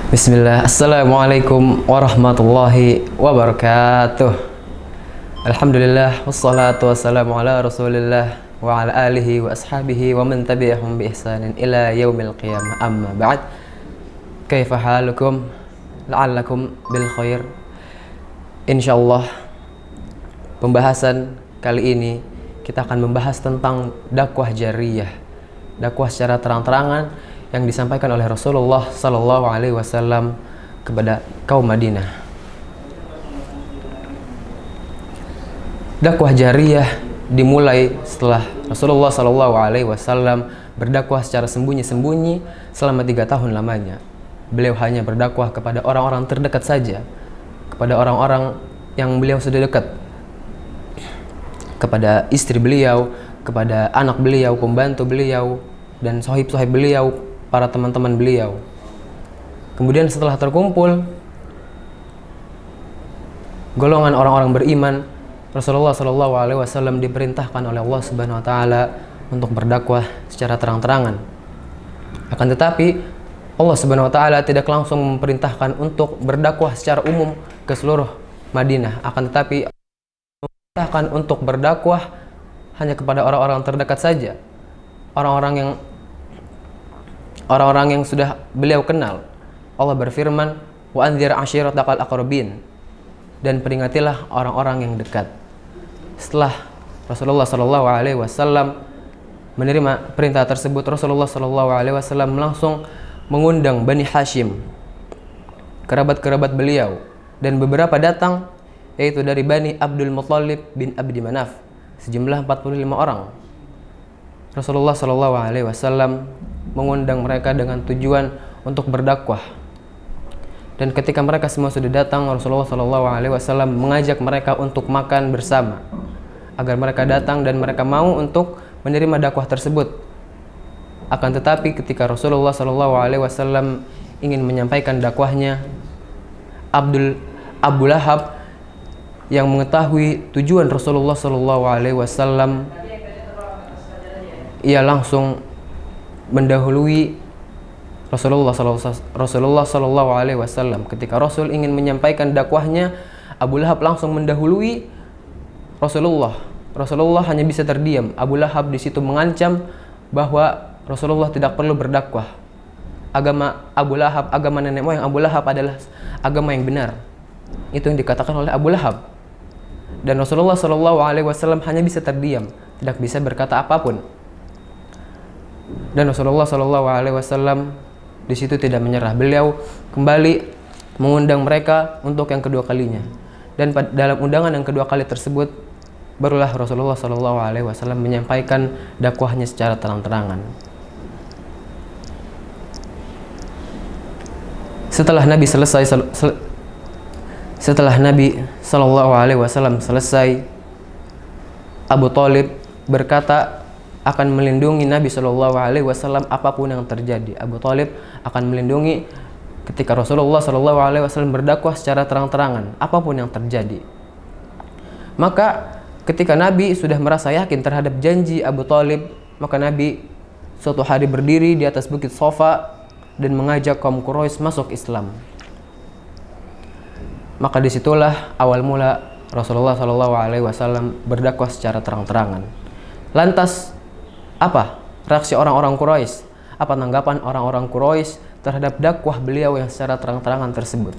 Bismillah, Assalamualaikum warahmatullahi wabarakatuh. Alhamdulillah, wassalatu wassalamu ala rasulillah wa ala alihi wa ashabihi wa man tabi'ahum bi ihsanin ila yaumil qiyamah. Amma ba'd. Kaifa halukum? La'allakum bil khair. Insyaallah pembahasan kali ini kita akan membahas tentang dakwah jariyah. Dakwah secara terang-terangan yang disampaikan oleh Rasulullah Sallallahu Alaihi Wasallam kepada kaum Madinah. Dakwah jariyah dimulai setelah Rasulullah Sallallahu Alaihi Wasallam berdakwah secara sembunyi-sembunyi selama 3 tahun lamanya. Beliau hanya berdakwah kepada orang-orang terdekat saja, kepada orang-orang yang beliau sudah dekat, kepada istri beliau, kepada anak beliau, pembantu beliau, dan sahib-sahib beliau, para teman-teman beliau. Kemudian setelah terkumpul golongan orang-orang beriman, Rasulullah Shallallahu Alaihi Wasallam diperintahkan oleh Allah Subhanahu Wa Taala untuk berdakwah secara terang-terangan. Akan tetapi Allah Subhanahu Wa Taala tidak langsung memerintahkan untuk berdakwah secara umum ke seluruh Madinah. Akan tetapi memerintahkan untuk berdakwah hanya kepada orang-orang terdekat saja, orang-orang yang sudah beliau kenal. Allah berfirman, wa anzir ashiratakal aqrabin, dan peringatilah orang-orang yang dekat. Setelah Rasulullah Shallallahu Alaihi Wasallam menerima perintah tersebut, Rasulullah Shallallahu Alaihi Wasallam langsung mengundang Bani Hashim, kerabat-kerabat beliau, dan beberapa datang, yaitu dari Bani Abdul Muttalib bin Abdi Manaf, sejumlah 45 orang. Rasulullah Shallallahu Alaihi Wasallam mengundang mereka dengan tujuan untuk berdakwah. Dan ketika mereka semua sudah datang, Rasulullah Shallallahu Alaihi Wasallam mengajak mereka untuk makan bersama, agar mereka datang dan mereka mau untuk menerima dakwah tersebut. Akan tetapi ketika Rasulullah Shallallahu Alaihi Wasallam ingin menyampaikan dakwahnya, Abu Lahab yang mengetahui tujuan Rasulullah Shallallahu Alaihi Wasallam, ia langsung mendahului Rasulullah Sallallahu Alaihi Wasallam. Ketika Rasul ingin menyampaikan dakwahnya, Abu Lahab langsung mendahului Rasulullah. Rasulullah hanya bisa terdiam. Abu Lahab di situ mengancam bahwa Rasulullah tidak perlu berdakwah. Agama Abu Lahab, agama nenek moyang Abu Lahab adalah agama yang benar. Itu yang dikatakan oleh Abu Lahab. Dan Rasulullah Sallallahu Alaihi Wasallam hanya bisa terdiam, tidak bisa berkata apapun. Dan Rasulullah Shallallahu Alaihi Wasallam di situ tidak menyerah. Beliau kembali mengundang mereka untuk yang kedua kalinya. Dan dalam undangan yang kedua kali tersebut, barulah Rasulullah Shallallahu Alaihi Wasallam menyampaikan dakwahnya secara terang-terangan. Setelah Nabi Shallallahu Alaihi Wasallam selesai, Abu Thalib berkata akan melindungi Nabi Shallallahu Alaihi Wasallam apapun yang terjadi. Abu Thalib akan melindungi ketika Rasulullah Shallallahu Alaihi Wasallam berdakwah secara terang-terangan, apapun yang terjadi. Maka ketika Nabi sudah merasa yakin terhadap janji Abu Thalib, maka Nabi suatu hari berdiri di atas bukit Safa dan mengajak kaum Quraisy masuk Islam. Maka disitulah awal mula Rasulullah Shallallahu Alaihi Wasallam berdakwah secara terang-terangan. Lantas apa reaksi orang-orang Quraisy? Apa tanggapan orang-orang Quraisy terhadap dakwah beliau yang secara terang-terangan tersebut?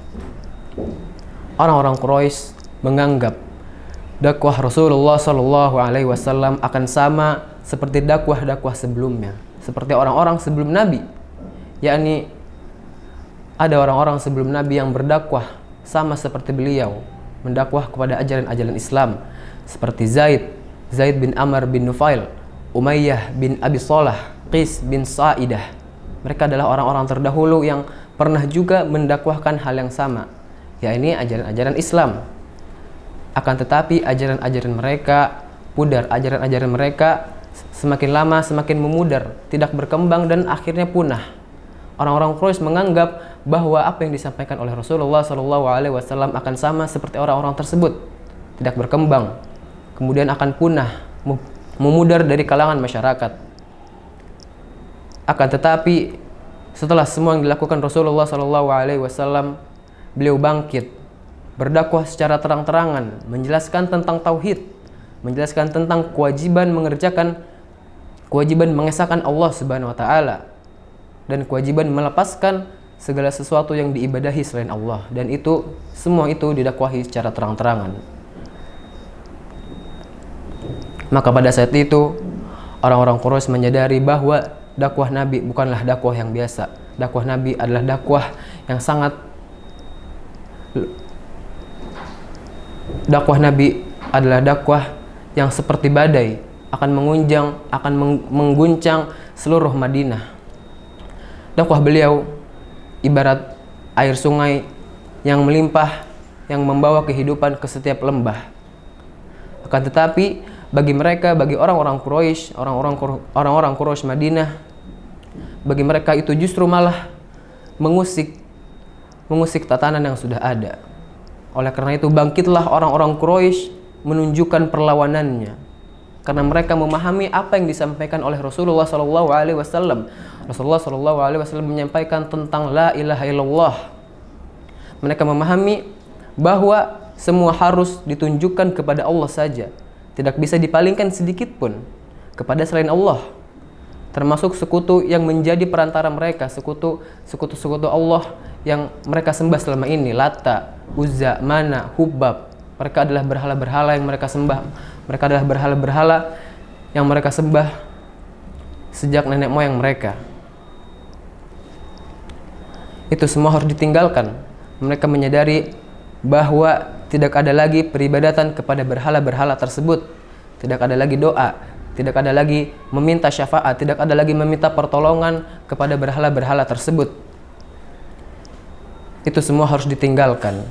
Orang-orang Quraisy menganggap dakwah Rasulullah Shallallahu Alaihi Wasallam akan sama seperti dakwah-dakwah sebelumnya, seperti orang-orang sebelum Nabi. Yakni ada orang-orang sebelum Nabi yang berdakwah sama seperti beliau, mendakwah kepada ajaran-ajaran Islam, seperti Zaid bin Amr bin Nufail, Umayyah bin Abi Salah, Qis bin Sa'idah. Mereka adalah orang-orang terdahulu yang pernah juga mendakwahkan hal yang sama, yakni ajaran-ajaran Islam. Akan tetapi ajaran-ajaran mereka pudar, ajaran-ajaran mereka semakin lama semakin memudar, tidak berkembang dan akhirnya punah. Orang-orang Quraisy menganggap bahwa apa yang disampaikan oleh Rasulullah Shallallahu Alaihi Wasallam akan sama seperti orang-orang tersebut, tidak berkembang, kemudian akan punah, memudar dari kalangan masyarakat. Akan tetapi Setelah semua yang dilakukan Rasulullah SAW, beliau bangkit, berdakwah secara terang-terangan, menjelaskan tentang tauhid, menjelaskan tentang kewajiban mengesahkan Allah Subhanahu wa taala, dan kewajiban melepaskan segala sesuatu yang diibadahi selain Allah, dan itu semua itu didakwahi secara terang-terangan. Maka pada saat itu orang-orang Quraisy menyadari bahwa dakwah Nabi bukanlah dakwah yang biasa. Dakwah Nabi adalah dakwah yang sangat seperti badai, akan mengguncang seluruh Madinah. Dakwah beliau ibarat air sungai yang melimpah, yang membawa kehidupan ke setiap lembah. Akan tetapi bagi orang-orang Quraisy, orang-orang Quraisy Madinah, bagi mereka itu justru malah mengusik tatanan yang sudah ada. Oleh karena itu bangkitlah orang-orang Quraisy menunjukkan perlawanannya, karena mereka memahami apa yang disampaikan oleh Rasulullah SAW. Rasulullah SAW menyampaikan tentang la ilaha illallah. Mereka memahami bahwa semua harus ditunjukkan kepada Allah saja, tidak bisa dipalingkan sedikit pun kepada selain Allah, termasuk sekutu yang menjadi perantara mereka, sekutu Allah yang mereka sembah selama ini, Lata, Uzza, Mana, Hubab. Mereka adalah berhala-berhala yang mereka sembah. Mereka adalah berhala-berhala yang mereka sembah sejak nenek moyang mereka. Itu semua harus ditinggalkan. Mereka menyadari bahwa tidak ada lagi peribadatan kepada berhala-berhala tersebut. Tidak ada lagi doa, tidak ada lagi meminta syafaat, tidak ada lagi meminta pertolongan kepada berhala-berhala tersebut. Itu semua harus ditinggalkan.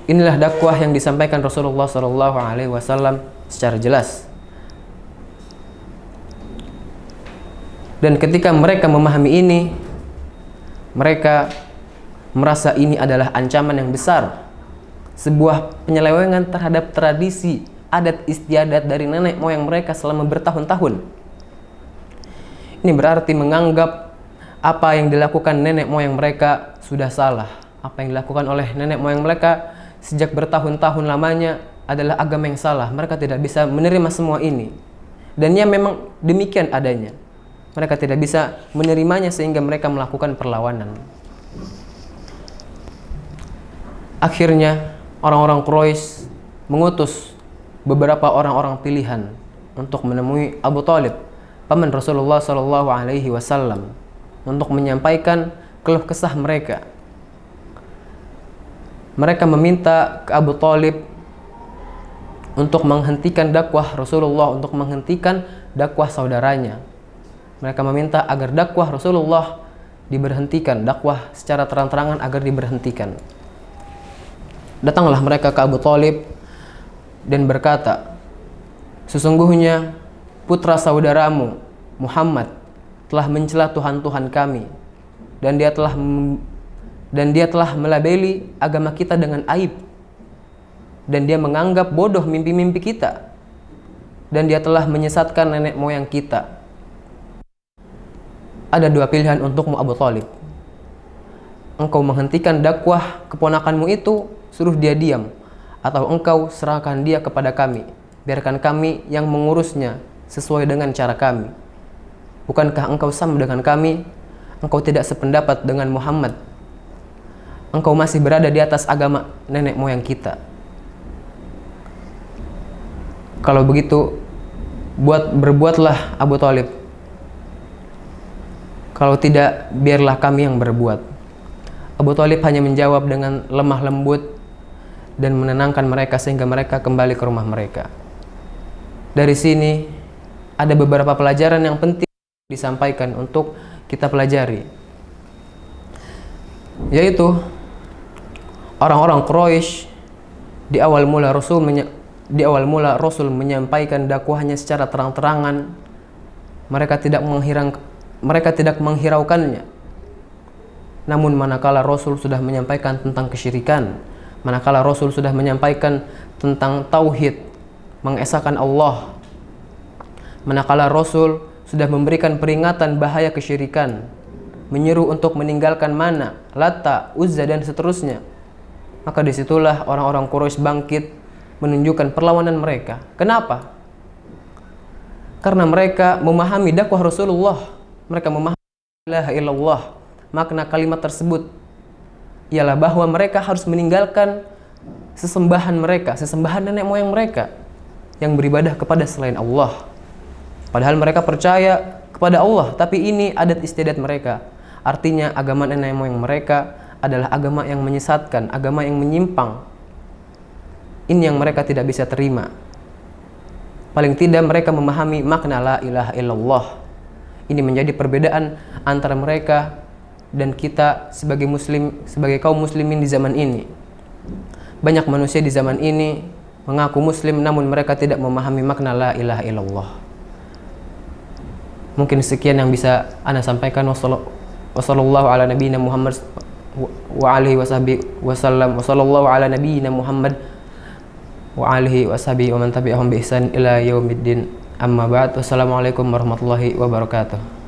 Inilah dakwah yang disampaikan Rasulullah SAW secara jelas. Dan ketika mereka memahami ini, mereka merasa ini adalah ancaman yang besar, sebuah penyelewengan terhadap tradisi adat istiadat dari nenek moyang mereka selama bertahun-tahun. Ini berarti menganggap apa yang dilakukan nenek moyang mereka sudah salah. Apa yang dilakukan oleh nenek moyang mereka sejak bertahun-tahun lamanya adalah agama yang salah. Mereka tidak bisa menerima semua ini. Dan ya memang demikian adanya. Mereka tidak bisa menerimanya sehingga mereka melakukan perlawanan. Akhirnya orang-orang Quraisy mengutus beberapa orang-orang pilihan untuk menemui Abu Thalib, paman Rasulullah SAW, untuk menyampaikan keluh kesah mereka. Mereka meminta ke Abu Thalib untuk menghentikan dakwah Rasulullah, untuk menghentikan dakwah saudaranya. Mereka meminta agar dakwah Rasulullah diberhentikan, dakwah secara terang-terangan agar diberhentikan. Datanglah mereka ke Abu Thalib dan berkata, sesungguhnya putra saudaramu Muhammad telah mencela Tuhan-Tuhan kami, dan dia telah melabeli agama kita dengan aib, dan dia menganggap bodoh mimpi-mimpi kita, dan dia telah menyesatkan nenek moyang kita. Ada dua pilihan untukmu Abu Thalib. Engkau menghentikan dakwah keponakanmu itu, suruh dia diam, atau engkau serahkan dia kepada kami, biarkan kami yang mengurusnya sesuai dengan cara kami. Bukankah engkau sama dengan kami? Engkau tidak sependapat dengan Muhammad. Engkau masih berada di atas agama nenek moyang kita. Kalau begitu, berbuatlah Abu Thalib. Kalau tidak, biarlah kami yang berbuat. Abu Thalib hanya menjawab dengan lemah lembut dan menenangkan mereka sehingga mereka kembali ke rumah mereka. Dari sini ada beberapa pelajaran yang penting disampaikan untuk kita pelajari, yaitu orang-orang Quraisy di awal mula Rasul menyampaikan dakwahnya secara terang-terangan. Mereka tidak menghiraukannya. Namun manakala Rasul sudah menyampaikan tentang kesyirikan, manakala Rasul sudah menyampaikan tentang tauhid, mengesahkan Allah, manakala Rasul sudah memberikan peringatan bahaya kesyirikan, menyeru untuk meninggalkan Mana, Lata, Uzza dan seterusnya. Maka disitulah orang-orang Quraisy bangkit menunjukkan perlawanan mereka. Kenapa? Karena mereka memahami dakwah Rasulullah. Mereka memahami la ilaha illallah. Makna kalimat tersebut ialah bahwa mereka harus meninggalkan sesembahan mereka, sesembahan nenek moyang mereka yang beribadah kepada selain Allah. Padahal mereka percaya kepada Allah, tapi ini adat istiadat mereka. Artinya agama nenek moyang mereka adalah agama yang menyesatkan, agama yang menyimpang. Ini yang mereka tidak bisa terima. Paling tidak mereka memahami makna la ilaha illallah. Ini menjadi perbedaan antara mereka dan kita sebagai muslim, sebagai kaum muslimin di zaman ini. Banyak manusia di zaman ini mengaku muslim namun mereka tidak memahami makna la ilaha illallah. Mungkin sekian yang bisa ana sampaikan. Wassallallahu ala nabiyina Muhammad wa alihi washabihi wasallam. Wassallallahu ala nabiyina Muhammad wa alihi washabihi wa man tabi'ahum bi ihsan ila yaumiddin. Amma ba'd. Wassalamualaikum warahmatullahi wabarakatuh.